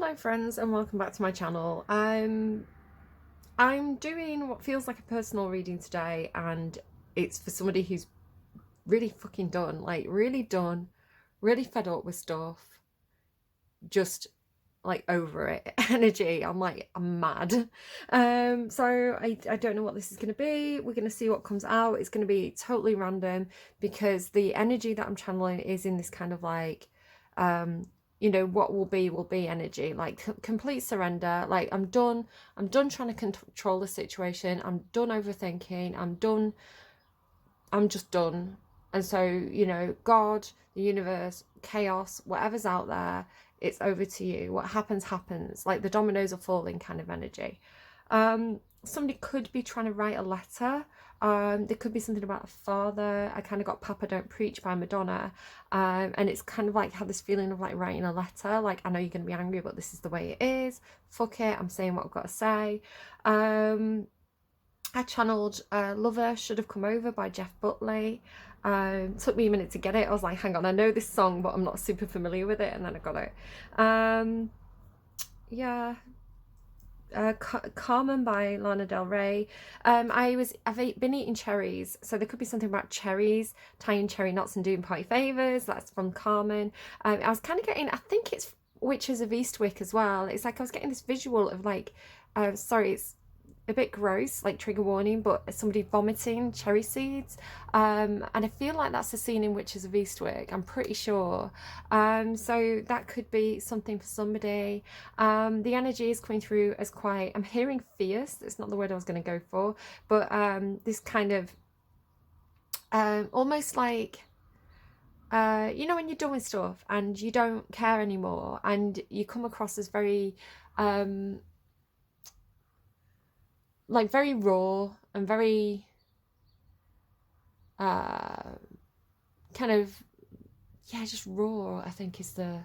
Hello friends and welcome back to my channel. I'm doing what feels like a personal reading today, and it's for somebody who's really fucking done, like really done, really fed up with stuff, just like over it energy. I'm mad. So I don't know what this is going to be. We're going to see what comes out. It's going to be totally random because the energy that I'm channeling is in this kind of like what will be energy, like complete surrender. Like I'm done trying to control the situation. I'm done overthinking. I'm just done. And so, God, the universe, chaos, whatever's out there, it's over to you. What happens, happens. Like the dominoes are falling kind of energy. Somebody could be trying to write a letter. There could be something about a father. I kind of got Papa Don't Preach by Madonna. And it's kind of like had this feeling of like writing a letter. Like, I know you're going to be angry, but this is the way it is. Fuck it. I'm saying what I've got to say. I channeled Lover Should Have Come Over by Jeff Buckley. Took me a minute to get it. I was like, hang on, I know this song, but I'm not super familiar with it. And then I got it. Carmen by Lana Del Rey. I've been eating cherries, so there could be something about cherries, tying cherry knots and doing party favors. That's from Carmen. I was kind of getting, I think it's Witches of Eastwick as well. It's like I was getting this visual of like, sorry, it's a bit gross, like trigger warning, but somebody vomiting cherry seeds, and I feel like that's the scene in Witches of Eastwick, I'm pretty sure. So that could be something for somebody. The energy is coming through as quite, I'm hearing fierce. It's not the word I was going to go for, but this kind of almost like when you're done with stuff and you don't care anymore, and you come across as very like very raw and very kind of, yeah, just raw, I think is the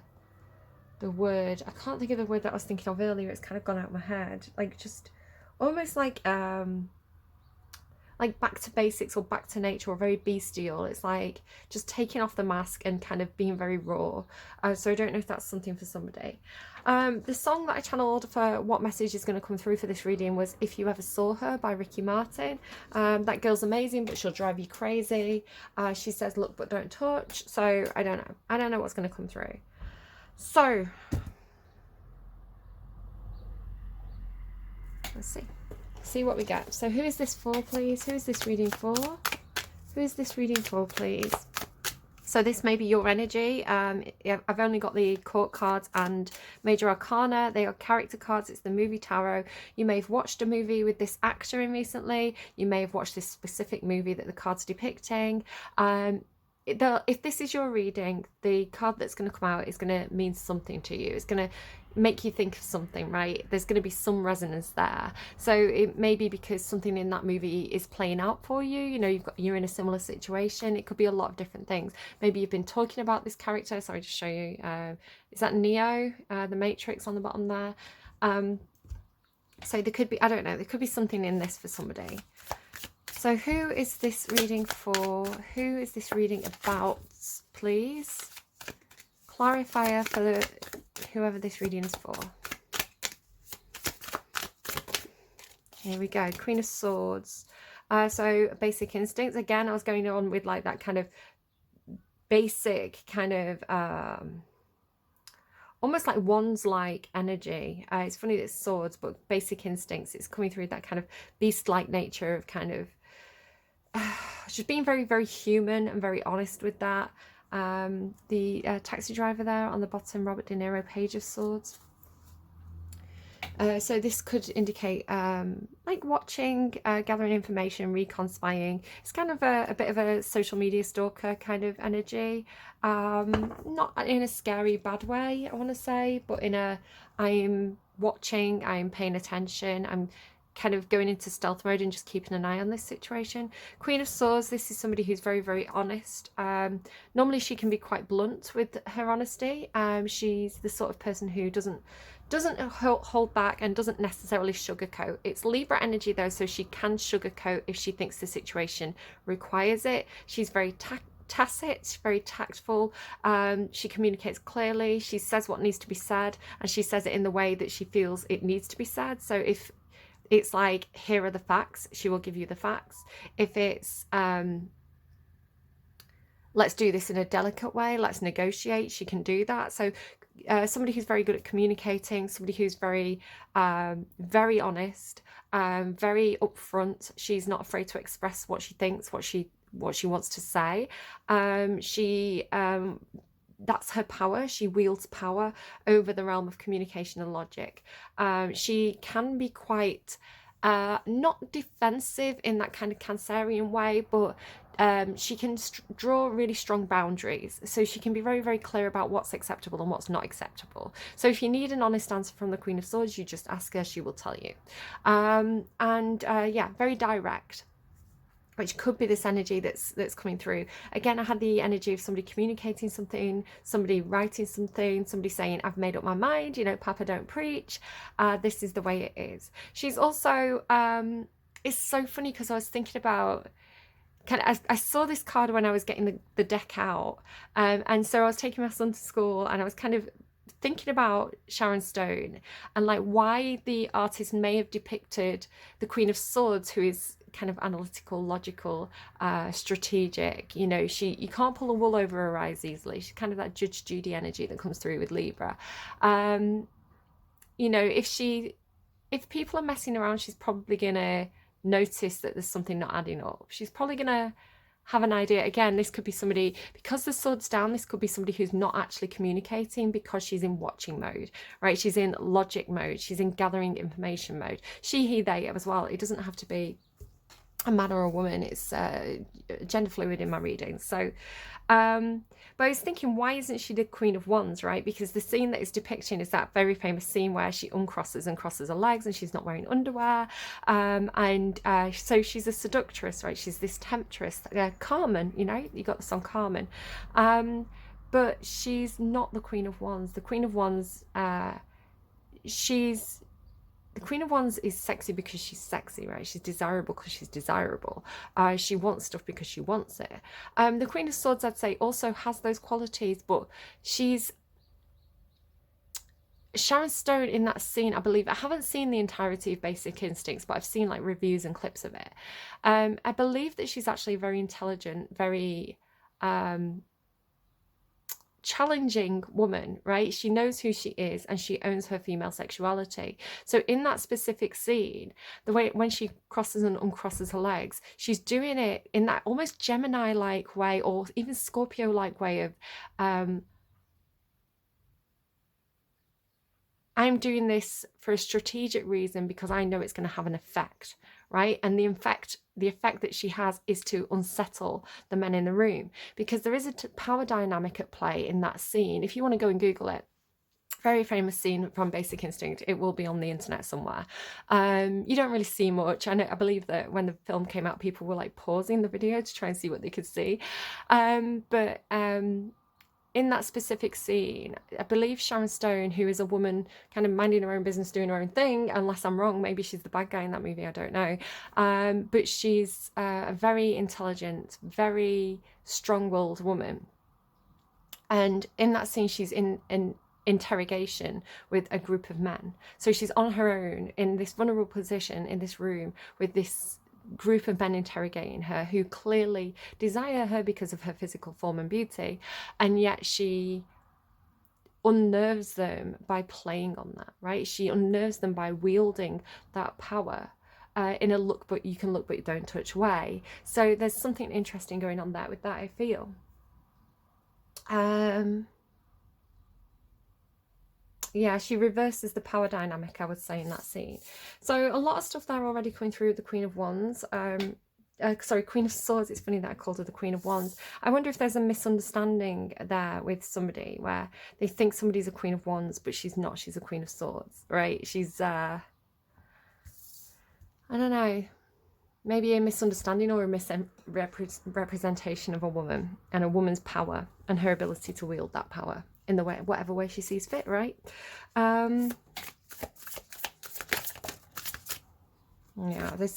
word. I can't think of the word that I was thinking of earlier. It's kind of gone out of my head. Like just almost like back to basics or back to nature, or very bestial. It's like just taking off the mask and kind of being very raw. So I don't know if that's something for somebody. The song that I channeled for what message is going to come through for this reading was If You Ever Saw Her by Ricky Martin. That girl's amazing, but she'll drive you crazy. She says look but don't touch. So I don't know what's going to come through. So let's see what we get. So who is this for, please? Who is this reading for? Who is this reading for, please? So this may be your energy. I've only got the court cards and major arcana. They are character cards. It's the movie tarot. You may have watched a movie with this actor in recently. You may have watched this specific movie that the cards are depicting. If this is your reading, the card that's going to come out is going to mean something to you. It's going to make you think of something, right? There's going to be some resonance there. So it may be because something in that movie is playing out for you. You're in a similar situation. It could be a lot of different things. Maybe you've been talking about this character. Sorry to show you. Is that Neo, the Matrix on the bottom there? So there could be, I don't know, there could be something in this for somebody. So who is this reading for? Who is this reading about, please? Clarifier for whoever this reading is for. Here we go. Queen of Swords. So basic instincts. Again, I was going on with like that kind of basic kind of almost like wands-like energy. It's funny that it's swords, but basic instincts. It's coming through that kind of beast-like nature of kind of just being very, very human and very honest with that. The taxi driver there on the bottom, Robert De Niro, Page of Swords. So this could indicate like watching, gathering information, recon-spying. It's kind of a bit of a social media stalker kind of energy. Not in a scary bad way, I want to say, but in a I'm watching, I'm paying attention, I'm kind of going into stealth mode and just keeping an eye on this situation. Queen of Swords, this is somebody who's very, very honest. Normally she can be quite blunt with her honesty. She's the sort of person who doesn't hold back and doesn't necessarily sugarcoat. It's Libra energy though, so she can sugarcoat if she thinks the situation requires it. She's very tacit, she's very tactful. She communicates clearly, she says what needs to be said, and she says it in the way that she feels it needs to be said. So if it's like, here are the facts, she will give you the facts. If it's let's do this in a delicate way, let's negotiate, she can do that. So somebody who's very good at communicating, somebody who's very very honest, very upfront. She's not afraid to express what she thinks, what she wants to say. That's her power. She wields power over the realm of communication and logic. She can be quite not defensive in that kind of Cancerian way, but she can draw really strong boundaries. So she can be very, very clear about what's acceptable and what's not acceptable. So if you need an honest answer from the Queen of Swords, you just ask her, she will tell you. Yeah, very direct, which could be this energy that's coming through. Again, I had the energy of somebody communicating something, somebody writing something, somebody saying, I've made up my mind, you know, Papa don't preach, this is the way it is. She's also, it's so funny because I was thinking about, I saw this card when I was getting the deck out, and so I was taking my son to school, and I was kind of thinking about Sharon Stone and like why the artist may have depicted the Queen of Swords, who is kind of analytical, logical, strategic. You know, you can't pull the wool over her eyes easily. She's kind of that Judge Judy energy that comes through with Libra. You know, if people are messing around, she's probably gonna notice that there's something not adding up. She's probably gonna have an idea. Again, this could be somebody, because the sword's down, this could be somebody who's not actually communicating because she's in watching mode, right? She's in logic mode, she's in gathering information mode. She, he, they as well. It doesn't have to be a man or a woman. It's gender fluid in my readings. So but I was thinking, why isn't she the Queen of Wands, right? Because the scene that is depicting is that very famous scene where she uncrosses and crosses her legs and she's not wearing underwear. So she's a seductress, right? She's this temptress. Carmen, you know, you got the song Carmen. But she's not the Queen of Wands. The Queen of Wands, the Queen of Wands is sexy because she's sexy, right? She's desirable because she's desirable. She wants stuff because she wants it. The Queen of Swords, I'd say, also has those qualities, but she's Sharon Stone in that scene. I believe, I haven't seen the entirety of Basic Instincts, but I've seen like reviews and clips of it. I believe that she's actually very intelligent, very challenging woman, right? She knows who she is and she owns her female sexuality. So in that specific scene, the way when she crosses and uncrosses her legs, she's doing it in that almost Gemini-like way, or even Scorpio-like way of I'm doing this for a strategic reason because I know it's going to have an effect, right? And the effect that she has is to unsettle the men in the room, because there is a power dynamic at play in that scene. If you want to go and Google it, very famous scene from Basic Instinct. It will be on the internet somewhere. You don't really see much. I believe that when the film came out, people were like pausing the video to try and see what they could see. In that specific scene, I believe Sharon Stone, who is a woman kind of minding her own business, doing her own thing, unless I'm wrong, maybe she's the bad guy in that movie, I don't know. But she's a very intelligent, very strong-willed woman. And in that scene, she's in interrogation with a group of men. So she's on her own in this vulnerable position in this room with this group of men interrogating her, who clearly desire her because of her physical form and beauty, and yet she unnerves them by playing on that, right? She unnerves them by wielding that power in a look but you can look but you don't touch way. So there's something interesting going on there with that, I feel. Yeah, she reverses the power dynamic, I would say, in that scene. So a lot of stuff there already coming through with the Queen of Wands. Sorry, Queen of Swords. It's funny that I called her the Queen of Wands. I wonder if there's a misunderstanding there with somebody where they think somebody's a Queen of Wands, but she's not. She's a Queen of Swords, right? She's, I don't know, maybe a misunderstanding or a misrepresentation of a woman and a woman's power and her ability to wield that power in the way, whatever way she sees fit, right? This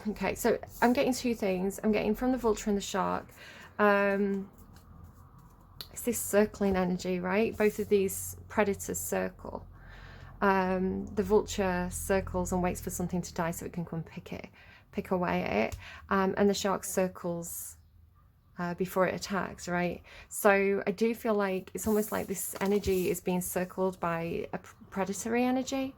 Okay, so I'm getting two things. I'm getting from the vulture and the shark. It's this circling energy, right? Both of these predators circle. The vulture circles and waits for something to die so it can come pick away at it. And the shark circles before it attacks, right? So I do feel like it's almost like this energy is being circled by a predatory energy.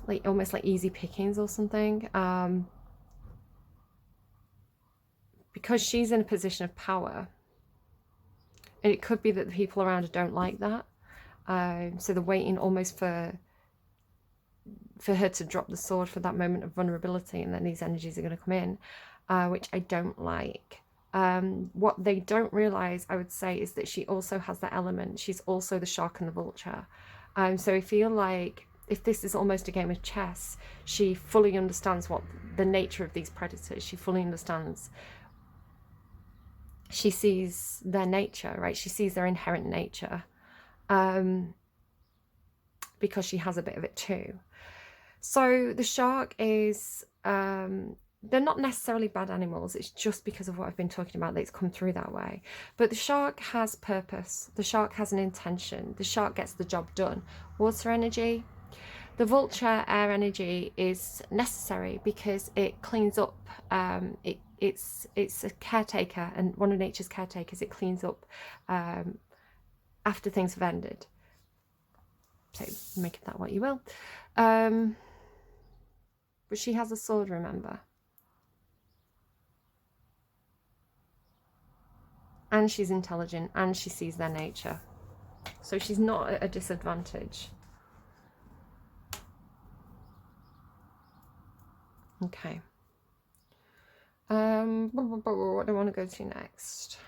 Like almost like easy pickings or something. Because she's in a position of power. And it could be that the people around her don't like that. So they're waiting almost for her to drop the sword for that moment of vulnerability, and then these energies are going to come in, which I don't like. What they don't realize, I would say, is that she also has that element. She's also the shark and the vulture. So I feel like if this is almost a game of chess, she fully understands what the nature of these predators. She fully understands. She sees their nature, right? She sees their inherent nature, because she has a bit of it too. So the shark is, they're not necessarily bad animals. It's just because of what I've been talking about that it's come through that way. But the shark has purpose. The shark has an intention. The shark gets the job done. Water energy. The vulture air energy is necessary because it cleans up. It's a caretaker, and one of nature's caretakers. It cleans up after things have ended. So make of that what you will. But she has a sword, remember. And she's intelligent, and she sees their nature. So she's not at a disadvantage. Okay. What do I want to go to next?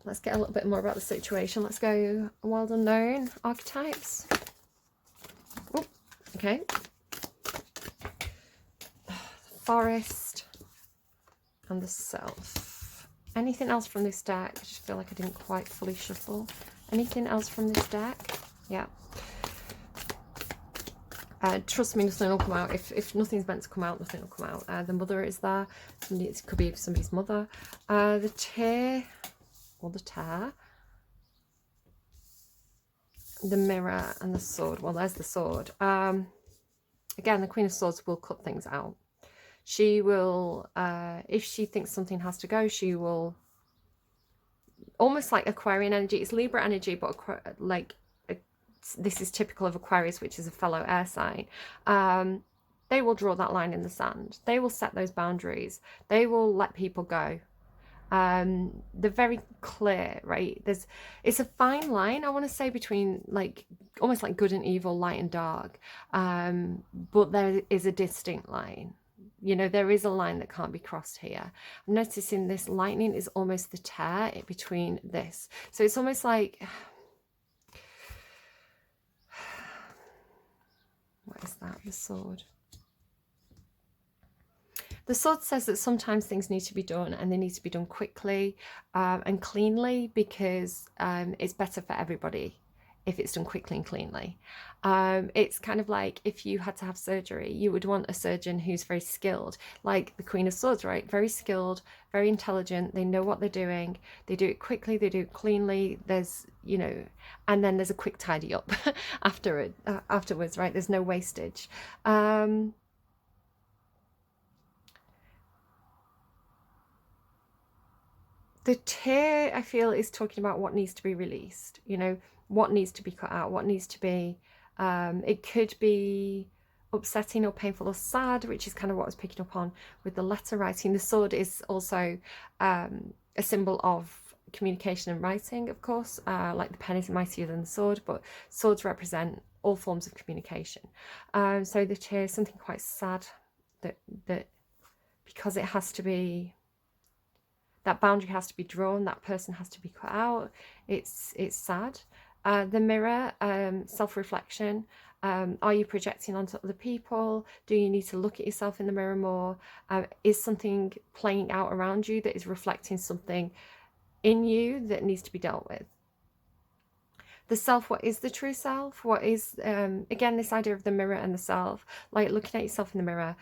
Let's get a little bit more about the situation. Let's go Wild Unknown archetypes. Oh, okay. Forest and the Self. Anything else from this deck? I just feel like I didn't quite fully shuffle. Anything else from this deck? Yeah. Trust me, nothing will come out. If nothing's meant to come out, nothing will come out. The Mother is there. It could be somebody's mother. The Tear or the Tear. The Mirror and the Sword. Well, there's the Sword. Again, the Queen of Swords will cut things out. She will, if she thinks something has to go, she will, almost like Aquarian energy. It's Libra energy, but like this is typical of Aquarius, which is a fellow air sign. They will draw that line in the sand. They will set those boundaries. They will let people go. They're very clear, right? It's a fine line, I want to say, between like almost like good and evil, light and dark. But there is a distinct line. You know, there is a line that can't be crossed here. I'm noticing this lightning is almost the tear between this. So it's almost like, what is that? The Sword. The Sword says that sometimes things need to be done, and they need to be done quickly and cleanly, because it's better for everybody if it's done quickly and cleanly. It's kind of like if you had to have surgery, you would want a surgeon who's very skilled, like the Queen of Swords, right? Very skilled, very intelligent. They know what they're doing. They do it quickly. They do it cleanly. There's, you know, and then there's a quick tidy up afterwards, right? There's no wastage. The Tear, I feel, is talking about what needs to be released, you know, what needs to be cut out, what needs to be, it could be upsetting or painful or sad, which is kind of what I was picking up on with the letter writing. The Sword is also a symbol of communication and writing, of course, like the pen is mightier than the sword, but swords represent all forms of communication. So the Tear is something quite sad, that because it has to be, that boundary has to be drawn, that person has to be cut out. It's sad. The Mirror, self-reflection. Are you projecting onto other people? Do you need to look at yourself in the mirror more? Is something playing out around you that is reflecting something in you that needs to be dealt with? The self, what is the true self? What is, again, this idea of the mirror and the self, like looking at yourself in the mirror.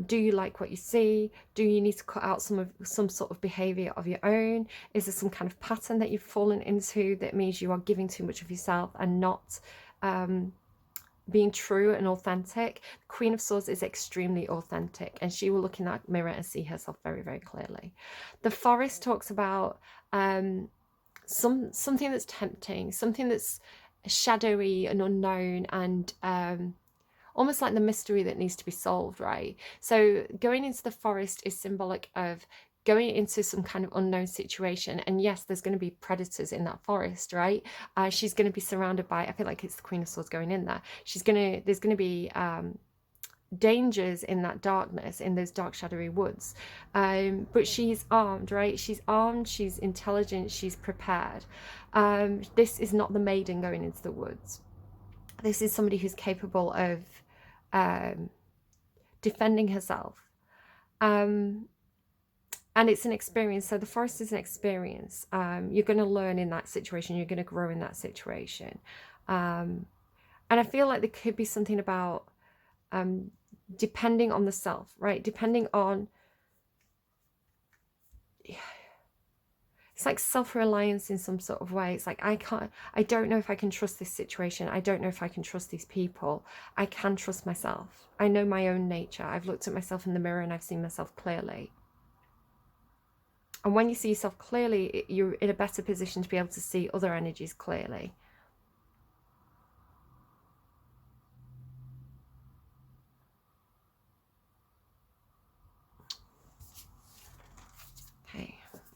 Do you like what you see? Do you need to cut out some sort of behavior of your own? Is there some kind of pattern that you've fallen into that means you are giving too much of yourself and not being true and authentic? Queen of Swords is extremely authentic, and she will look in that mirror and see herself very, very clearly. The Forest talks about something that's tempting, something that's shadowy and unknown, and almost like the mystery that needs to be solved, right? So going into the forest is symbolic of going into some kind of unknown situation, and yes, there's going to be predators in that forest, right? She's going to be surrounded by, I feel like it's the Queen of Swords going in there. There's going to be dangers in that darkness, in those dark shadowy woods, but she's armed, right? She's armed, she's intelligent, she's prepared. This is not the maiden going into the woods. This is somebody who's capable of defending herself, and it's an experience. So the forest is an experience. You're going to learn in that situation, you're going to grow in that situation, and I feel like there could be something about depending on the self, right? Depending on, it's like self-reliance in some sort of way. It's like, I don't know if I can trust this situation. I don't know if I can trust these people. I can trust myself. I know my own nature. I've looked at myself in the mirror and I've seen myself clearly. And when you see yourself clearly, you're in a better position to be able to see other energies clearly.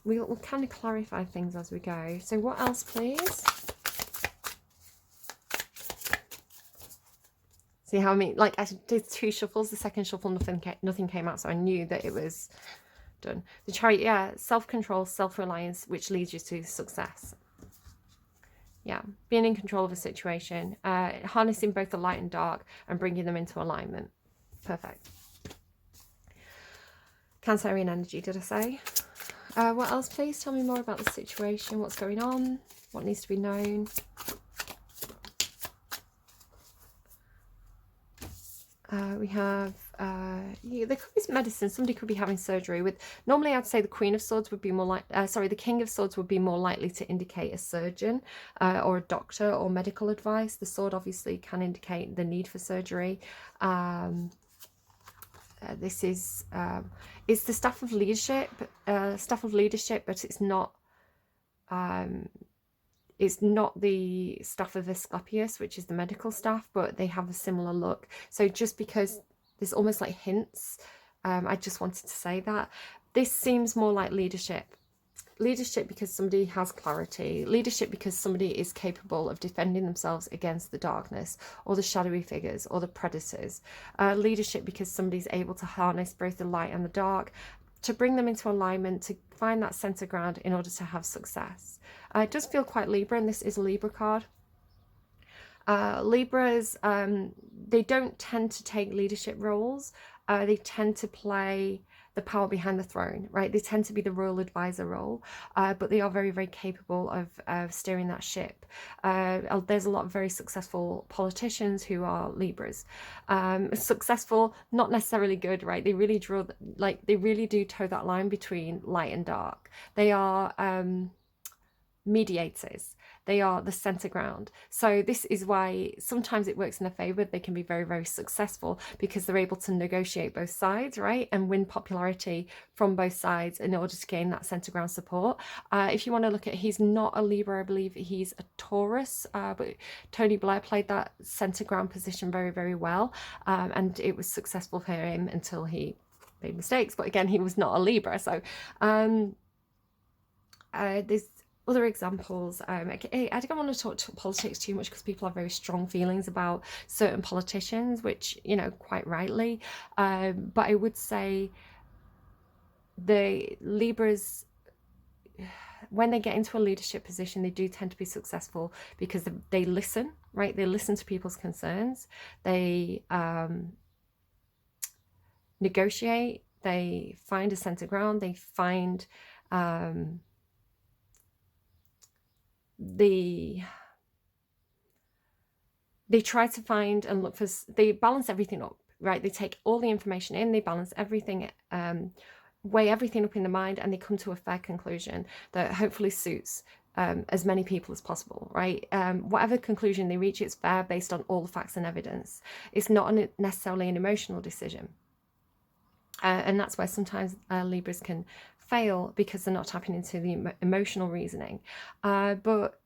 We'll kind of clarify things as we go. So what else, please? See how I mean? Like, I did 2 shuffles. The second shuffle, nothing came out, so I knew that it was done. The Chariot, yeah, self-control, self-reliance, which leads you to success. Yeah, being in control of a situation, harnessing both the light and dark and bringing them into alignment. Perfect. Cancerian energy, did I say? What else, please? Tell me more about the situation. What's going on? What needs to be known? We have, yeah, there could be medicine. Somebody could be having surgery with, normally I'd say the Queen of Swords would be more like, the King of Swords would be more likely to indicate a surgeon or a doctor or medical advice. The sword obviously can indicate the need for surgery. This is, it's the staff of leadership, but it's not the staff of Asclepius, which is the medical staff, but they have a similar look. So just because there's almost like hints, I just wanted to say that. This seems more like leadership. Leadership because somebody has clarity. Leadership because somebody is capable of defending themselves against the darkness or the shadowy figures or the predators. Leadership because somebody's able to harness both the light and the dark, to bring them into alignment, to find that center ground in order to have success. It does feel quite Libra, and this is a Libra card. Libras, they don't tend to take leadership roles. They tend to play the power behind the throne, right? They tend to be the royal advisor role, but they are very, very capable of steering that ship. There's a lot of very successful politicians who are Libras. Successful, not necessarily good, right? They really they really do toe that line between light and dark. They are mediators. They are the center ground. So this is why sometimes it works in their favor. They can be very, very successful because they're able to negotiate both sides, right? And win popularity from both sides in order to gain that center ground support. If you want to look at, he's not a Libra, I believe he's a Taurus, but Tony Blair played that center ground position very, very well. And it was successful for him until he made mistakes. But again, he was not a Libra. So there's other examples. I don't want to talk politics too much because people have very strong feelings about certain politicians, which, you know, quite rightly. But I would say the Libras, when they get into a leadership position, they do tend to be successful because they listen, right? They listen to people's concerns. They negotiate. They find a center ground. They find the, how do I put this? They find a center ground. They find a center ground. They find a center ground. They find a center ground. They find a center ground. They find a center ground. They find a center ground. They find a center ground. They find the they try to find and look for, they balance everything up, right? They take all the information in, they balance everything, weigh everything up in the mind, and they come to a fair conclusion that hopefully suits as many people as possible, right? Whatever conclusion they reach, it's fair based on all the facts and evidence. It's not necessarily an emotional decision. And that's where sometimes Libras can fail, because they're not tapping into the emotional reasoning. But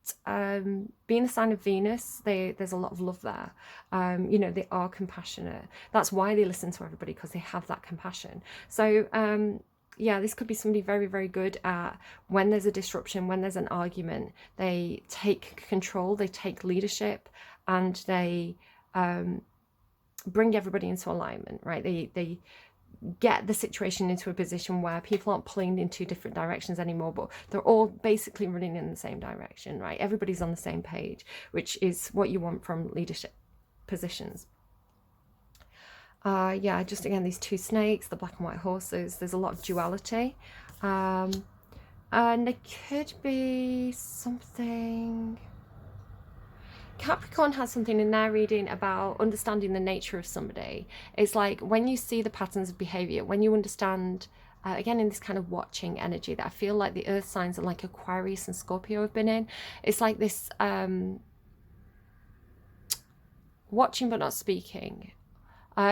being a sign of Venus, there's a lot of love there. You know, they are compassionate. That's why they listen to everybody, because they have that compassion. So yeah, this could be somebody very, very good at, when there's a disruption, when there's an argument, they take control, they take leadership, and they bring everybody into alignment, right? They get the situation into a position where people aren't pulling in two different directions anymore, but they're all basically running in the same direction, right? Everybody's on the same page, which is what you want from leadership positions. Yeah, just again, these two snakes, the black and white horses, there's a lot of duality. And there could be something... Capricorn has something in their reading about understanding the nature of somebody. It's like when you see the patterns of behavior, when you understand, again, in this kind of watching energy that I feel like the earth signs and like Aquarius and Scorpio have been in. It's like this watching but not speaking.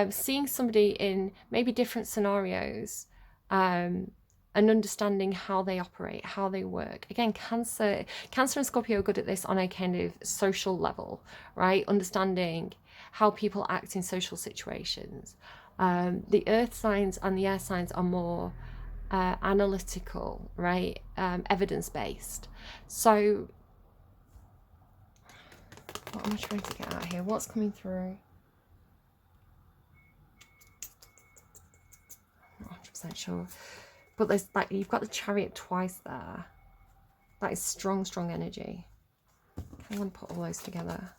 Seeing somebody in maybe different scenarios, and understanding how they operate, how they work. Again, Cancer and Scorpio are good at this on a kind of social level, right? Understanding how people act in social situations. The earth signs and the air signs are more analytical, right? Evidence-based. So what am I trying to get out here? What's coming through? I'm not 100% sure. But there's like, you've got the Chariot twice there. That is strong, strong energy. I want to put all those together.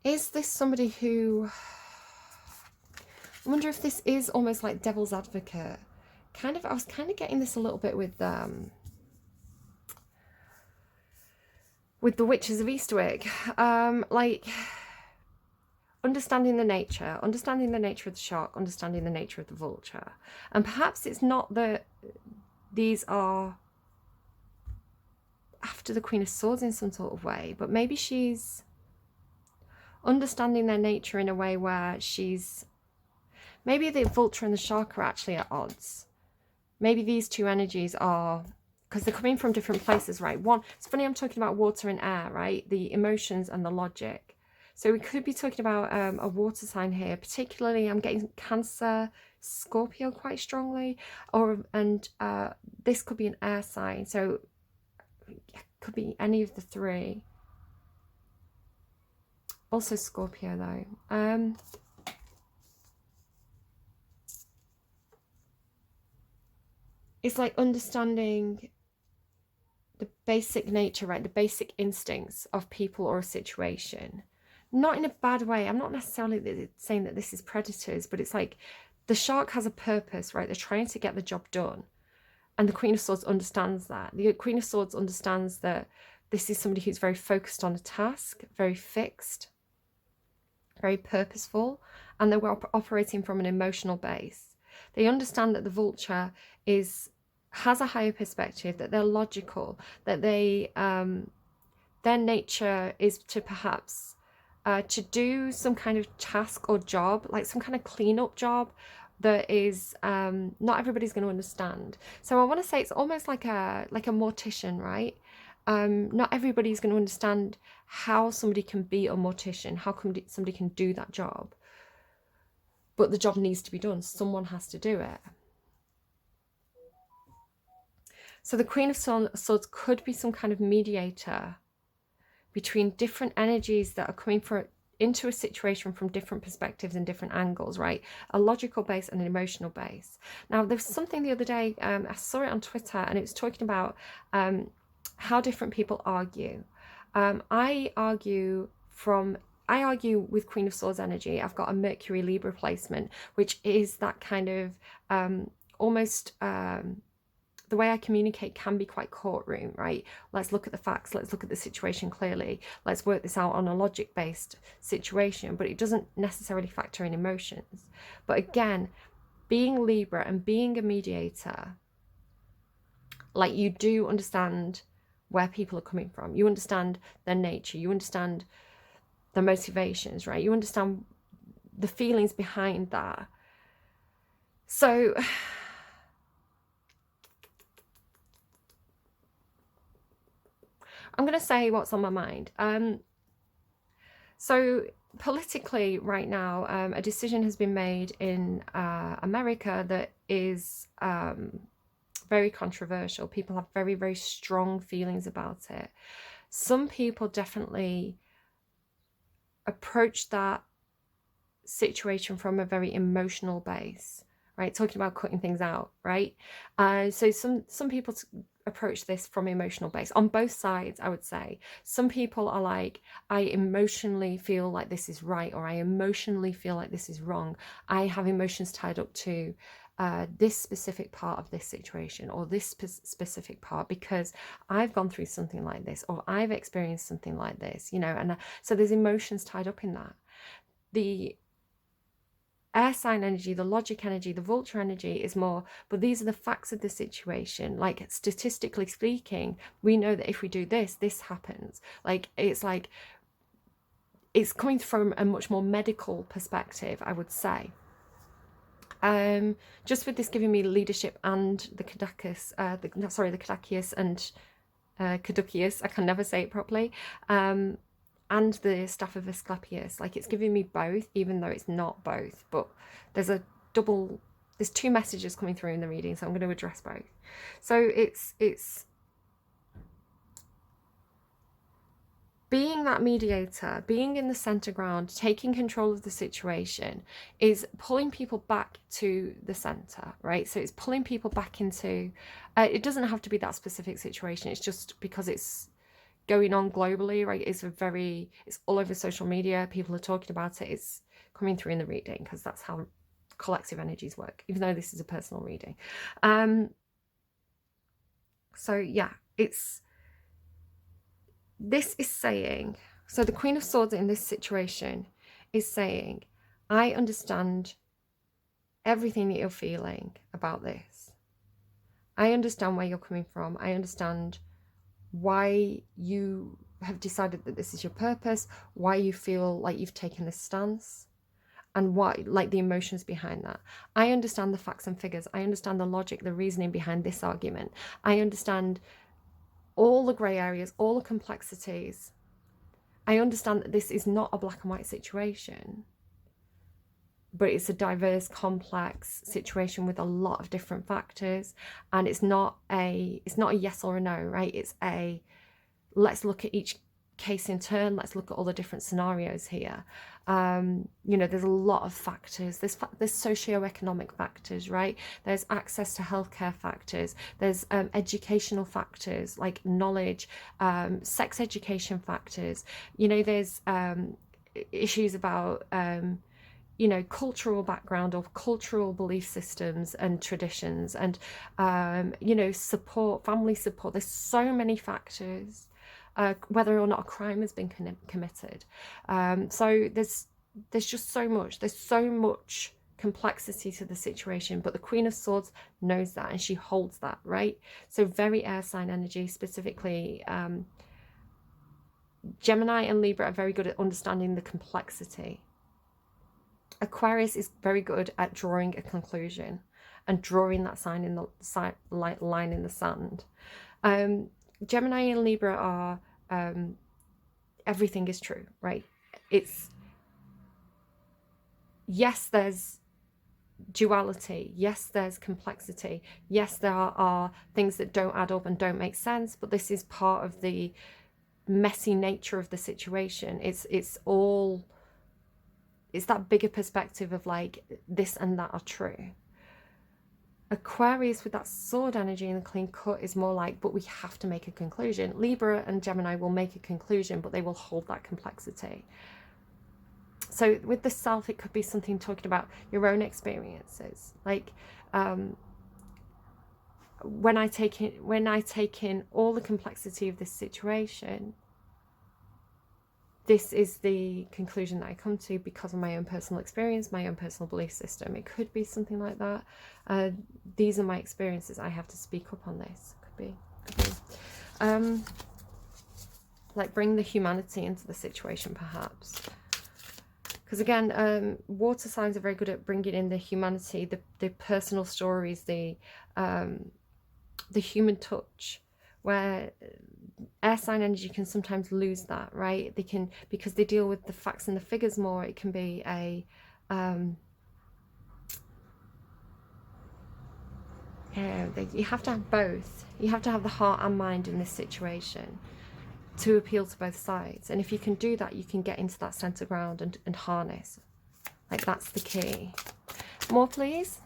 Is this somebody who... I wonder if this is almost like devil's advocate. Kind of, I was kind of getting this a little bit with the Witches of Eastwick. Like... understanding the nature of the shark, understanding the nature of the vulture. And perhaps it's not that these are after the Queen of Swords in some sort of way, but maybe she's understanding their nature in a way where she's... maybe the vulture and the shark are actually at odds. Maybe these two energies are... because they're coming from different places, right? One, it's funny I'm talking about water and air, right? The emotions and the logic. So we could be talking about a water sign here, particularly I'm getting Cancer, Scorpio quite strongly, and this could be an air sign. So it could be any of the three. Also Scorpio though. It's like understanding the basic nature, right? The basic instincts of people or a situation. Not in a bad way. I'm not necessarily saying that this is predators, but it's like the shark has a purpose, right? They're trying to get the job done. And the Queen of Swords understands that. The Queen of Swords understands that this is somebody who's very focused on a task, very fixed, very purposeful, and they're operating from an emotional base. They understand that the vulture has a higher perspective, that they're logical, that they their nature is to perhaps to do some kind of task or job, like some kind of cleanup job that is not everybody's going to understand. So I want to say it's almost like a mortician, right? Not everybody's going to understand how somebody can be a mortician, how somebody can do that job. But the job needs to be done. Someone has to do it. So the Queen of Swords could be some kind of mediator between different energies that are coming into a situation from different perspectives and different angles, right? A logical base and an emotional base. Now, there was something the other day, I saw it on Twitter, and it was talking about how different people argue. I argue with Queen of Swords energy. I've got a Mercury Libra placement, which is that kind of almost the way I communicate can be quite courtroom, right? Let's look at the facts. Let's look at the situation clearly. Let's work this out on a logic-based situation, but it doesn't necessarily factor in emotions. But again, being Libra and being a mediator, like, you do understand where people are coming from. You understand their nature. You understand their motivations, right? You understand the feelings behind that. So I'm going to say what's on my mind. So politically right now, a decision has been made in America that is very controversial. People have very, very strong feelings about it. Some people definitely approach that situation from a very emotional base, right? Talking about cutting things out, right? So some people approach this from emotional base on both sides, I would say. Some people are like, I emotionally feel like this is right, or I emotionally feel like this is wrong. I have emotions tied up to this specific part of this situation, or this specific part, because I've gone through something like this, or I've experienced something like this, you know, and so there's emotions tied up in that. The air sign energy, the logic energy, the vulture energy is more, but these are the facts of the situation. Like, statistically speaking, we know that if we do this, this happens. Like, it's coming from a much more medical perspective, I would say. Just with this giving me leadership and the Caduceus, the Caduceus and Caduceus, I can never say it properly, and the staff of Asclepius. Like, it's giving me both, even though it's not both, but there's two messages coming through in the reading, so I'm going to address both. So it's being that mediator, being in the center ground, taking control of the situation, is pulling people back to the center, right? So it's pulling people back into, it doesn't have to be that specific situation. It's just because it's going on globally, right? It's all over social media. People are talking about it. It's coming through in the reading, because that's how collective energies work, even though this is a personal reading. So yeah, this is saying, so the Queen of Swords in this situation is saying, I understand everything that you're feeling about this. I understand where you're coming from. I understand why you have decided that this is your purpose, why you feel like you've taken this stance, and what, like, the emotions behind that. I understand the facts and figures. I understand the logic, the reasoning behind this argument. I understand all the grey areas, all the complexities. I understand that this is not a black and white situation, but it's a diverse, complex situation with a lot of different factors, and it's not a yes or a no, right? It's a, let's look at each case in turn. Let's look at all the different scenarios here. You know, there's a lot of factors. There's socioeconomic factors, right? There's access to healthcare factors. There's educational factors like knowledge, sex education factors. You know, there's issues about you know, cultural background or cultural belief systems and traditions, and you know, support, family support. There's so many factors. Whether or not a crime has been committed. So there's just so much. There's so much complexity to the situation, but the Queen of Swords knows that, and she holds that, right? So very air sign energy, specifically Gemini and Libra are very good at understanding the complexity. Aquarius is very good at drawing a conclusion and drawing that line in the sand. Gemini and Libra are everything is true, right? It's, yes, there's duality, yes, there's complexity, yes, there are things that don't add up and don't make sense, but this is part of the messy nature of the situation. It's that bigger perspective of like, this and that are true. Aquarius with that sword energy and the clean cut is more like, but we have to make a conclusion. Libra and Gemini will make a conclusion, but they will hold that complexity. So with the self, it could be something talking about your own experiences. Like, when I take in all the complexity of this situation, this is the conclusion that I come to because of my own personal experience, my own personal belief system. It could be something like that. These are my experiences. I have to speak up on this. Could be. Like bring the humanity into the situation, perhaps. Because again, water signs are very good at bringing in the humanity, the personal stories, the human touch, where air sign energy can sometimes lose that, right? They can, because they deal with the facts and the figures more. It can be a you have to have both. You have to have the heart and mind in this situation to appeal to both sides. And if you can do that, you can get into that center ground and harness. Like, that's the key. More, please.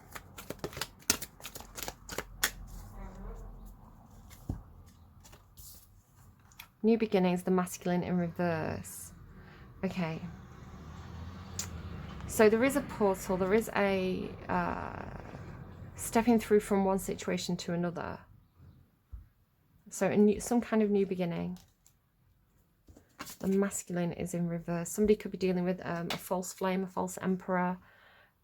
New beginnings, the masculine in reverse. Okay. So there is a portal, there is a stepping through from one situation to another. So some kind of new beginning. The masculine is in reverse. Somebody could be dealing with a false flame, a false emperor,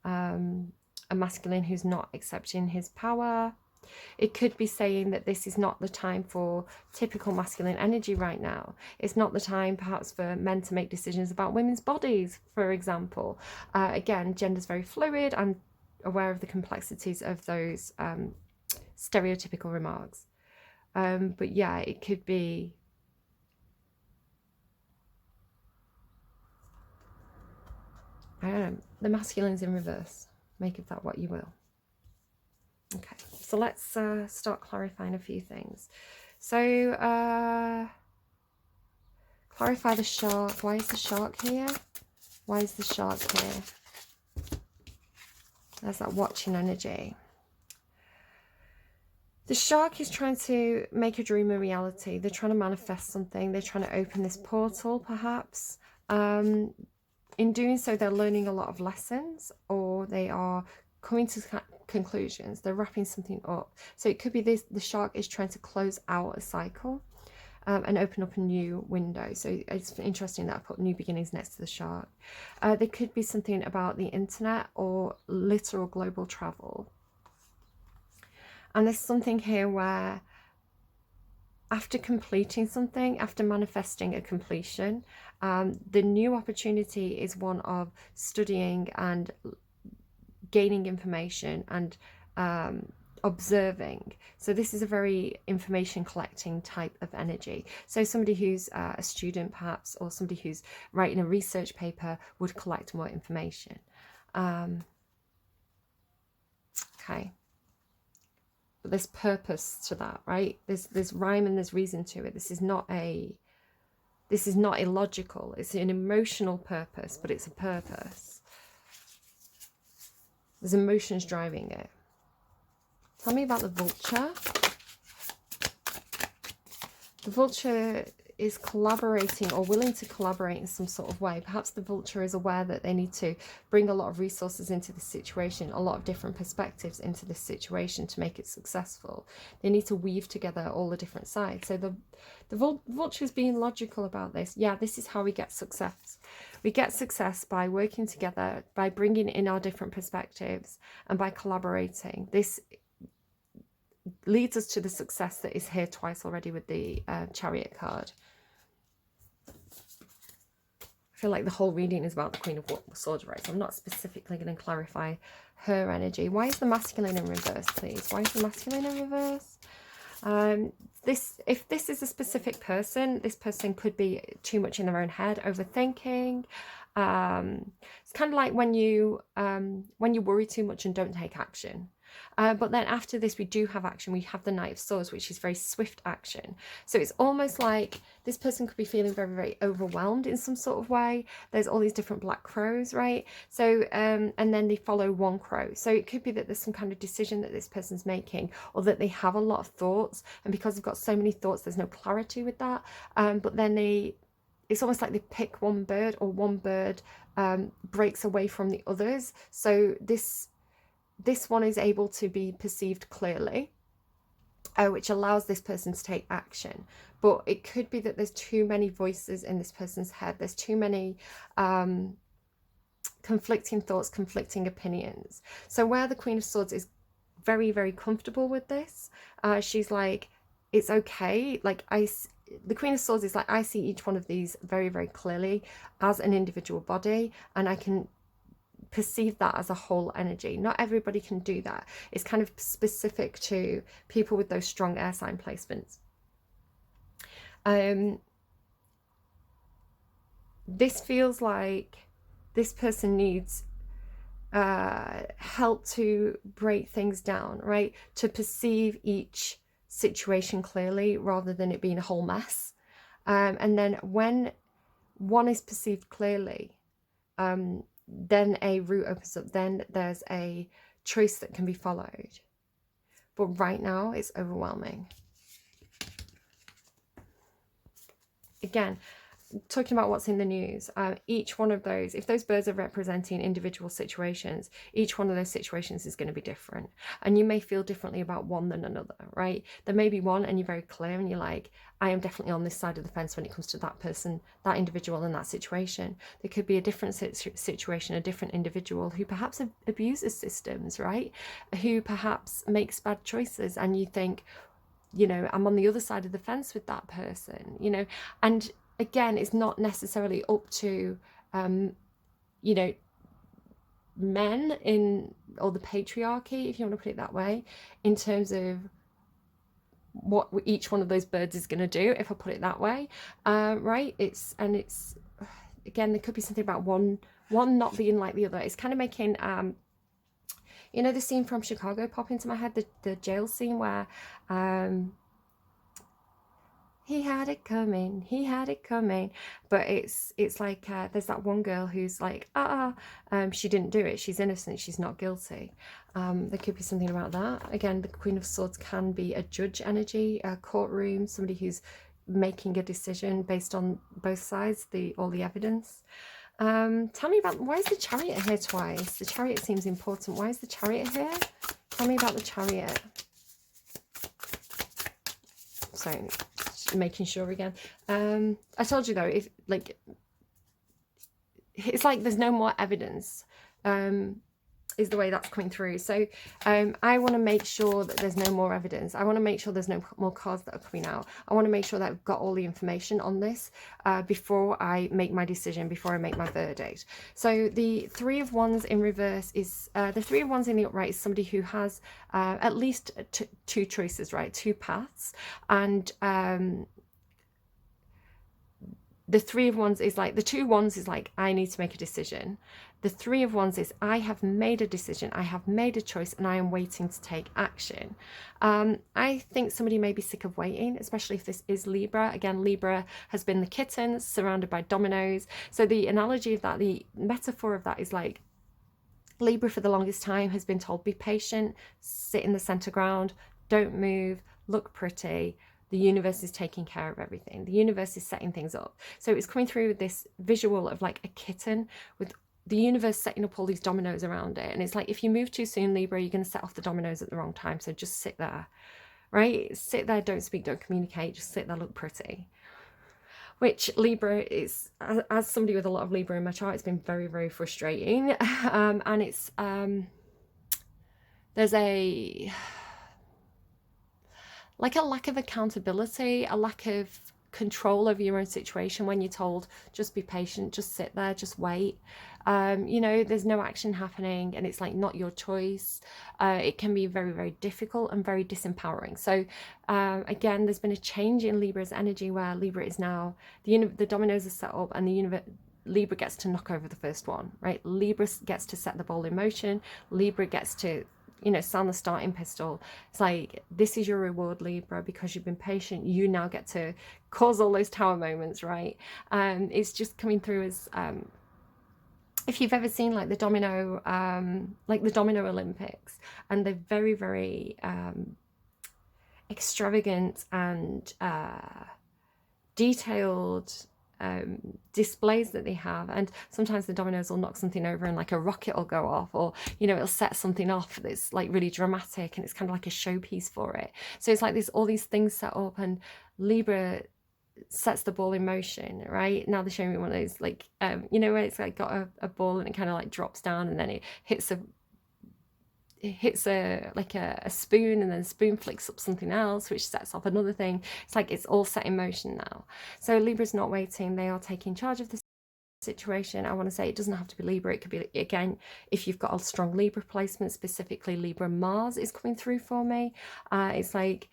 a masculine who's not accepting his power. It could be saying that this is not the time for typical masculine energy right now. It's not the time perhaps for men to make decisions about women's bodies, for example. Again, gender's very fluid. I'm aware of the complexities of those stereotypical remarks. But yeah, it could be... I don't know, the masculine's in reverse. Make of that what you will. Okay, so let's start clarifying a few things. So, clarify the shark. Why is the shark here? Why is the shark here? There's that watching energy. The shark is trying to make a dream a reality. They're trying to manifest something. They're trying to open this portal, perhaps. In doing so, they're learning a lot of lessons, or they are coming to conclusions. They're wrapping something up. So it could be this: the shark is trying to close out a cycle and open up a new window. So it's interesting that I put new beginnings next to the shark. There could be something about the internet or literal global travel. And there's something here where after completing something, after manifesting a completion, the new opportunity is one of studying and gaining information and observing. So this is a very information collecting type of energy. So somebody who's a student perhaps, or somebody who's writing a research paper would collect more information. Okay. But there's purpose to that, right? There's rhyme and there's reason to it. This is not illogical. It's an emotional purpose, but it's a purpose. There's emotions driving it. Tell me about the vulture. The vulture is collaborating or willing to collaborate in some sort of way. Perhaps the vulture is aware that they need to bring a lot of resources into this situation, a lot of different perspectives into this situation to make it successful. They need to weave together all the different sides. So the vulture is being logical about this. Yeah, this is how we get success. We get success by working together, by bringing in our different perspectives, and by collaborating. This leads us to the success that is here twice already with the Chariot card. I feel like the whole reading is about the Queen of Swords, right? So I'm not specifically going to clarify her energy. Why is the masculine in reverse, please? Why is the masculine in reverse? If this is a specific person, this person could be too much in their own head, overthinking. It's kind of like when you worry too much and don't take action. But then after this, we do have action. We have the Knight of Swords, which is very swift action. So it's almost like this person could be feeling very, very overwhelmed in some sort of way. There's all these different black crows, right? So, and then they follow one crow. So it could be that there's some kind of decision that this person's making, or that they have a lot of thoughts. And because they've got so many thoughts, there's no clarity with that. But then it's almost like they pick one bird, or one bird breaks away from the others. So this one is able to be perceived clearly. which allows this person to take action. But it could be that there's too many voices in this person's head. There's too many conflicting thoughts, conflicting opinions. So where the Queen of Swords is very, very comfortable with this, she's like, it's okay. Like, the Queen of Swords is like, I see each one of these very, very clearly as an individual body, and I can perceive that as a whole energy. Not everybody can do that. It's kind of specific to people with those strong air sign placements. This feels like this person needs help to break things down, right? To perceive each situation clearly rather than it being a whole mess. And then when one is perceived clearly, then a route opens up, then there's a choice that can be followed. But right now it's overwhelming. Again, talking about what's in the news, each one of those, if those birds are representing individual situations, each one of those situations is going to be different. And you may feel differently about one than another, right? There may be one and you're very clear and you're like, I am definitely on this side of the fence when it comes to that person, that individual in that situation. There could be a different situation, a different individual who perhaps abuses systems, right? Who perhaps makes bad choices, and you think, you know, I'm on the other side of the fence with that person, you know. And again, it's not necessarily up to, you know, men in, or the patriarchy, if you want to put it that way, in terms of what each one of those birds is going to do, if I put it that way, right? It's again, there could be something about one not being like the other. It's kind of making, you know, the scene from Chicago pop into my head, the jail scene where he had it coming, but it's like there's that one girl who's like, she didn't do it, she's innocent, she's not guilty. There could be something about that. Again, the Queen of Swords can be a judge energy, a courtroom, somebody who's making a decision based on both sides, all the evidence. Tell me about, why is the Chariot here twice? The Chariot seems important. Why is the Chariot here? Tell me about the Chariot. Sorry, making sure again. I told you though, if like, it's like there's no more evidence, is the way that's coming through. So I want to make sure that there's no more evidence. I want to make sure there's no more cards that are coming out. I want to make sure that I've got all the information on this before I make my decision, before I make my verdict. So the Three of Wands in reverse is, the Three of Wands in the upright is somebody who has at least two choices, right? Two paths. And the Three of Wands is like, the Two Wands is like, I need to make a decision. The Three of Wands is, I have made a decision, I have made a choice, and I am waiting to take action. I think somebody may be sick of waiting, especially if this is Libra. Again, Libra has been the kittens surrounded by dominoes. So the analogy of that, the metaphor of that is like, Libra for the longest time has been told, be patient, sit in the center ground, don't move, look pretty. The universe is taking care of everything. The universe is setting things up. So it's coming through with this visual of like a kitten with the universe setting up all these dominoes around it. And it's like, if you move too soon, Libra, you're going to set off the dominoes at the wrong time. So just sit there, right? Sit there, don't speak, don't communicate, just sit there, look pretty. Which Libra is, as somebody with a lot of Libra in my chart, it's been very, very frustrating. And it's, there's like a lack of accountability, a lack of control over your own situation when you're told, just be patient, just sit there, just wait. You know, there's no action happening and it's like not your choice. It can be very, very difficult and very disempowering. So again, there's been a change in Libra's energy where Libra is now, the dominoes are set up and Libra gets to knock over the first one, right? Libra gets to set the ball in motion. Libra gets to, you know, sound the starting pistol. It's like, this is your reward, Libra, because you've been patient. You now get to cause all those tower moments, right? It's just coming through as, if you've ever seen like the domino Olympics, and they're very, very extravagant and detailed displays that they have. And sometimes the dominoes will knock something over and like a rocket will go off, or, you know, it'll set something off that's like really dramatic, and it's kind of like a showpiece for it. So it's like there's all these things set up, and Libra sets the ball in motion, right? Now they're showing me one of those, like, you know, where it's like got a ball and it kind of like drops down, and then it hits like a spoon, and then the spoon flicks up something else, which sets off another thing. It's like it's all set in motion now. So Libra's not waiting, they are taking charge of the situation. I want to say it doesn't have to be Libra, it could be, again, if you've got a strong Libra placement, specifically Libra Mars is coming through for me. It's like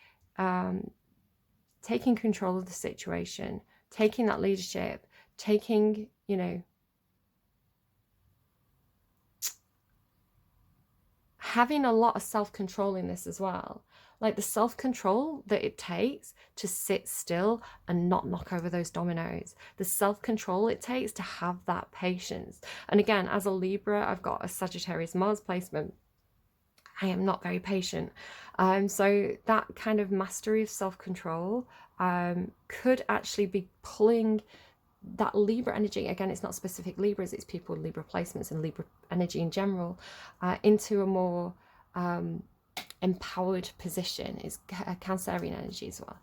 taking control of the situation, taking that leadership, taking, you know, having a lot of self-control in this as well. Like the self-control that it takes to sit still and not knock over those dominoes. The self-control it takes to have that patience. And again, as a Libra, I've got a Sagittarius Mars placement. I am not very patient. So that kind of mastery of self-control could actually be pulling that Libra energy, again, it's not specific Libras, it's people with Libra placements and Libra energy in general, into a more empowered position. Is Cancerian energy as well,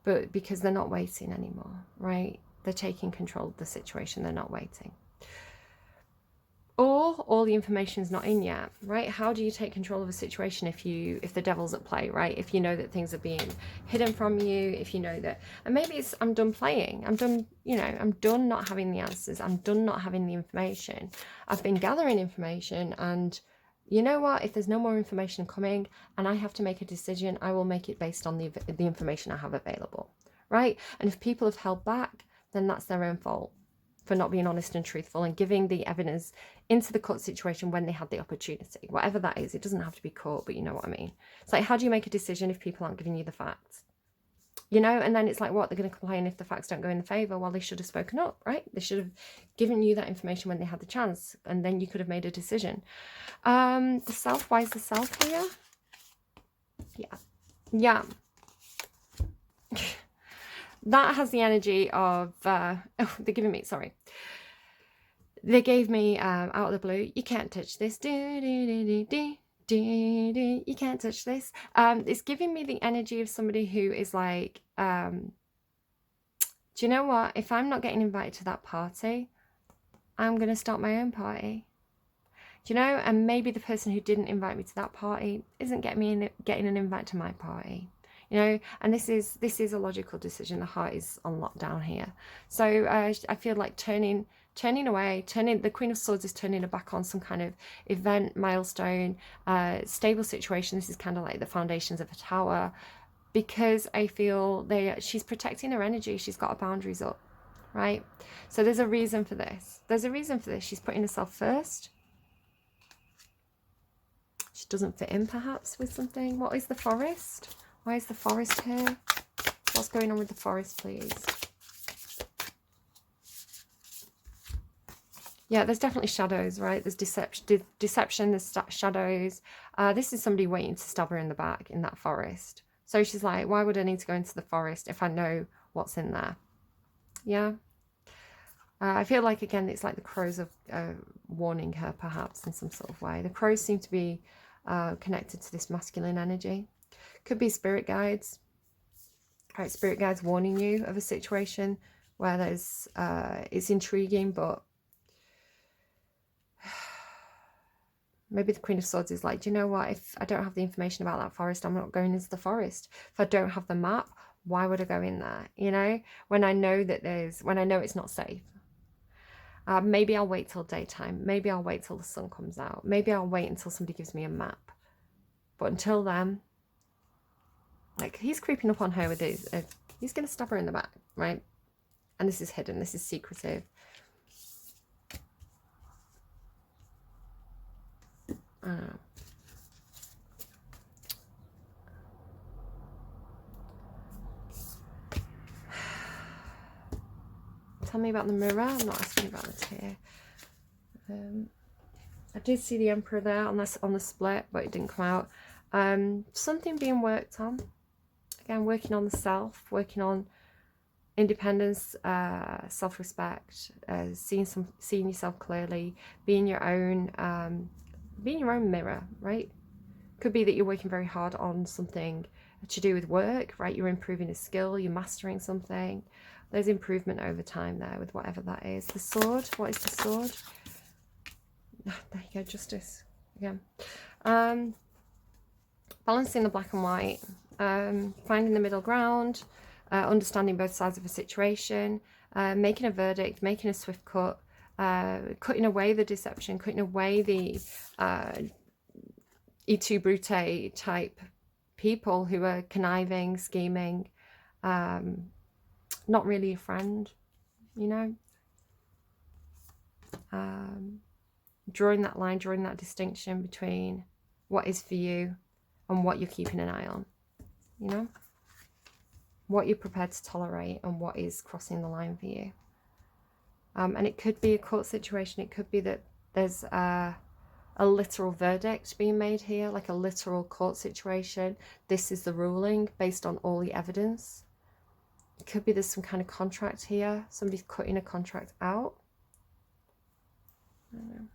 but because they're not waiting anymore, right? They're taking control of the situation, they're not waiting. Or all the information's not in yet, right? How do you take control of a situation if the devil's at play, right? If you know that things are being hidden from you, if you know that, and maybe it's, I'm done playing, I'm done, you know, I'm done not having the answers, I'm done not having the information. I've been gathering information, and you know what? If there's no more information coming and I have to make a decision, I will make it based on the information I have available, right? And if people have held back, then that's their own fault for not being honest and truthful and giving the evidence into the court situation when they had the opportunity, whatever that is. It doesn't have to be court, but you know what I mean. It's like, how do you make a decision if people aren't giving you the facts? You know, and then it's like, what, they're going to complain if the facts don't go in the favour? Well, they should have spoken up, right? They should have given you that information when they had the chance, and then you could have made a decision. The self, why is the self here? Yeah. That has the energy of, oh, they're giving me, sorry. They gave me, out of the blue, you can't touch this. You can't touch this. It's giving me the energy of somebody who is like, do you know what? If I'm not getting invited to that party, I'm going to start my own party. Do you know? And maybe the person who didn't invite me to that party isn't getting an invite to my party. You know, and this is a logical decision. The heart is on lockdown here. So I feel like turning away, the Queen of Swords is turning her back on some kind of event, milestone, stable situation. This is kind of like the foundations of a tower, because I feel she's protecting her energy. She's got her boundaries up, right? So there's a reason for this. She's putting herself first. She doesn't fit in perhaps with something. What is the Forest? Why is the Forest here? What's going on with the Forest, please? Yeah, there's definitely shadows, right? There's deception, there's shadows. This is somebody waiting to stab her in the back in that forest. So she's like, why would I need to go into the forest if I know what's in there? Yeah. I feel like, again, it's like the crows are warning her, perhaps, in some sort of way. The crows seem to be connected to this masculine energy. Could be spirit guides. Right, spirit guides warning you of a situation where there's it's intriguing, but maybe the Queen of Swords is like, do you know what? If I don't have the information about that forest, I'm not going into the forest. If I don't have the map, why would I go in there? You know, when I know it's not safe. Maybe I'll wait till daytime. Maybe I'll wait till the sun comes out. Maybe I'll wait until somebody gives me a map. But until then, like, he's creeping up on her with his, he's going to stab her in the back, right? And this is hidden, this is secretive. Tell me about the mirror. I'm not asking about the tear. I did see the Emperor there on the split, but it didn't come out. Something being worked on. Again, working on the self, working on independence, self-respect, seeing yourself clearly, being your own mirror, right? Could be that you're working very hard on something to do with work, right? You're improving a skill, you're mastering something. There's improvement over time there with whatever that is. The sword, what is the sword? Oh, there you go, justice again. Balancing the black and white, finding the middle ground, understanding both sides of a situation, making a verdict, making a swift cut, cutting away the deception, cutting away the et tu brute type people who are conniving, scheming, not really a friend, you know. Drawing that line, drawing that distinction between what is for you and what you're keeping an eye on, you know. What you're prepared to tolerate and what is crossing the line for you. And it could be a court situation. It could be that there's a literal verdict being made here, like a literal court situation. This is the ruling based on all the evidence. It could be there's some kind of contract here. Somebody's cutting a contract out. I don't know.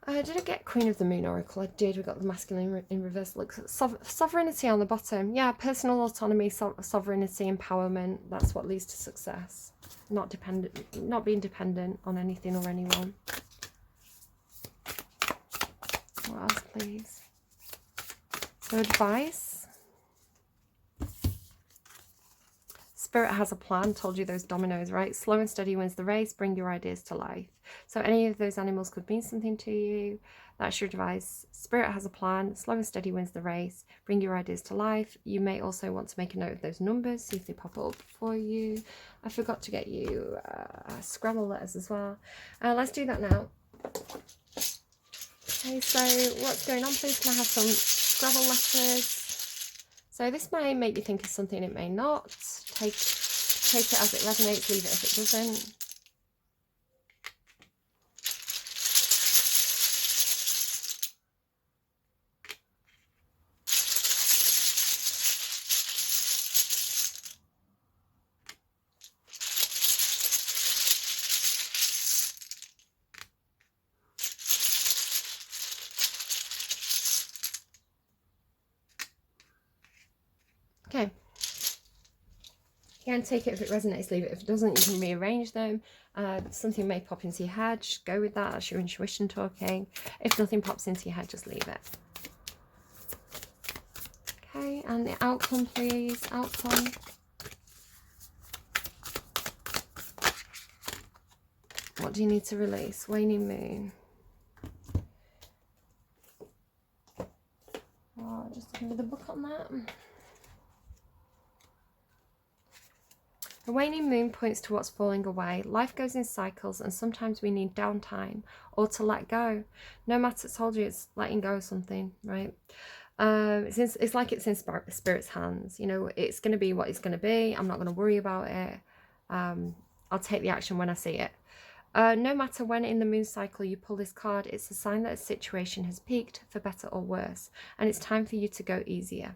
Did I get Queen of the Moon Oracle? I did. We got the masculine in reverse. Looks sovereignty on the bottom. Yeah, personal autonomy, sovereignty, empowerment. That's what leads to success. Not being dependent on anything or anyone. What else, please? So advice. Spirit has a plan. Told you those dominoes, right? Slow and steady wins the race. Bring your ideas to life. So any of those animals could mean something to you. That's your advice. Spirit has a plan. Slow and steady wins the race. Bring your ideas to life. You may also want to make a note of those numbers. See if they pop up for you. I forgot to get you Scrabble letters as well. Let's do that now. Okay, so what's going on? Please can I have some Scrabble letters? So this may make you think of something. It may not. Take it as it resonates. Leave it if it doesn't. Okay. Again, take it if it resonates, leave it if it doesn't. You can rearrange them. Something may pop into your head, just go with that. That's your intuition talking. If nothing pops into your head, just leave it. Okay, and the outcome, please. Outcome. What do you need to release? Waning moon. Oh, just looking with the book on that. The waning moon points to what's falling away. Life goes in cycles and sometimes we need downtime or to let go. No matter, I told you, it's letting go of something, right? It's like it's in Spirit's hands. You know, it's going to be what it's going to be. I'm not going to worry about it. I'll take the action when I see it. No matter when in the moon cycle you pull this card, it's a sign that a situation has peaked for better or worse, and it's time for you to go easier.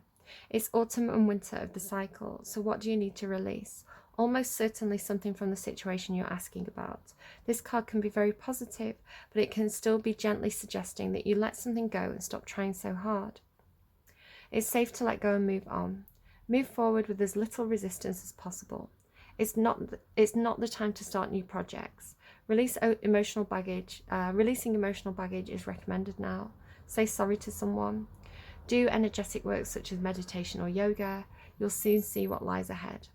It's autumn and winter of the cycle, so what do you need to release? Almost certainly something from the situation you're asking about. This card can be very positive, but it can still be gently suggesting that you let something go and stop trying so hard. It's safe to let go and move on. Move forward with as little resistance as possible. It's not the time to start new projects. Releasing emotional baggage is recommended now. Say sorry to someone. Do energetic work such as meditation or yoga. You'll soon see what lies ahead.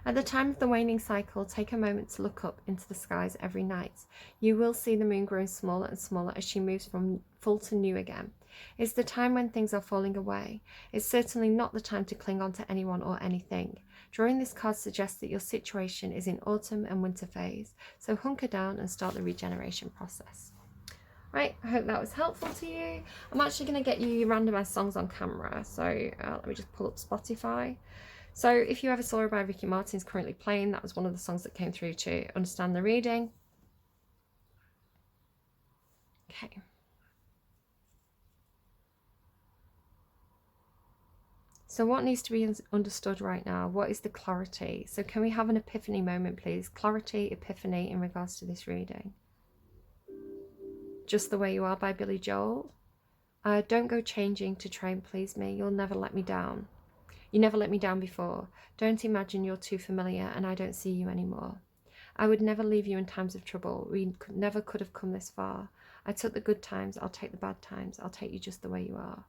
At the time of the waning cycle, take a moment to look up into the skies every night. You will see the moon growing smaller and smaller as she moves from full to new again. It's the time when things are falling away. It's certainly not the time to cling on to anyone or anything. Drawing this card suggests that your situation is in autumn and winter phase, so hunker down and start the regeneration process. Right, I hope that was helpful to you. I'm actually going to get you randomized songs on camera, so let me just pull up Spotify. So if You Ever Saw Her by Ricky Martin is currently playing. That was one of the songs that came through to understand the reading. Okay. So what needs to be understood right now? What is the clarity? So can we have an epiphany moment, please? Clarity, epiphany in regards to this reading. Just the Way You Are by Billy Joel. Don't go changing to try and please me. You'll never let me down. You never let me down before. Don't imagine you're too familiar and I don't see you anymore. I would never leave you in times of trouble. We never could have come this far. I took the good times. I'll take the bad times. I'll take you just the way you are.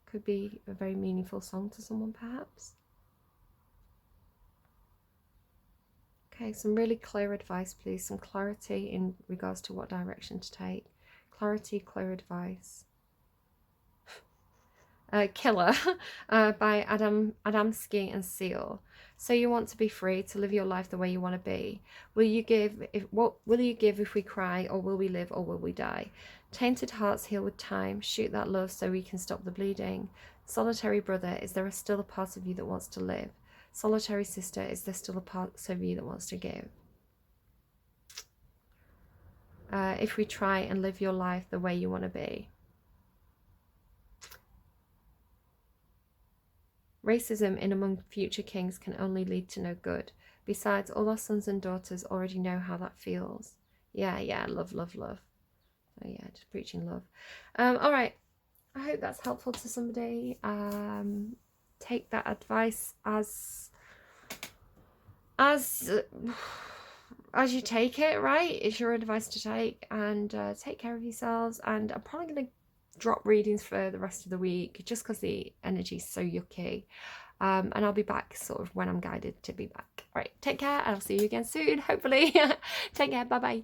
Could be a very meaningful song to someone, perhaps. Okay, some really clear advice, please. Some clarity in regards to what direction to take. Clarity, clear advice. Killer by Adamski and Seal. So you want to be free to live your life the way you want to be. Will you give if we cry, or will we live, or will we die? Tainted hearts heal with time. Shoot that love so we can stop the bleeding. Solitary brother, is there still a part of you that wants to live? Solitary sister, is there still a part of you that wants to give? If we try and live your life the way you want to be. Racism in among future kings can only lead to no good. Besides, all our sons and daughters already know how that feels. Yeah, love. So yeah, just preaching love. All right, I hope that's helpful to somebody. Take that advice as you take it, right? It's your advice to take, and take care of yourselves. And I'm probably going to drop readings for the rest of the week just because the energy is so yucky. And I'll be back sort of when I'm guided to be back. All right, take care, and I'll see you again soon, hopefully. Take care, bye-bye.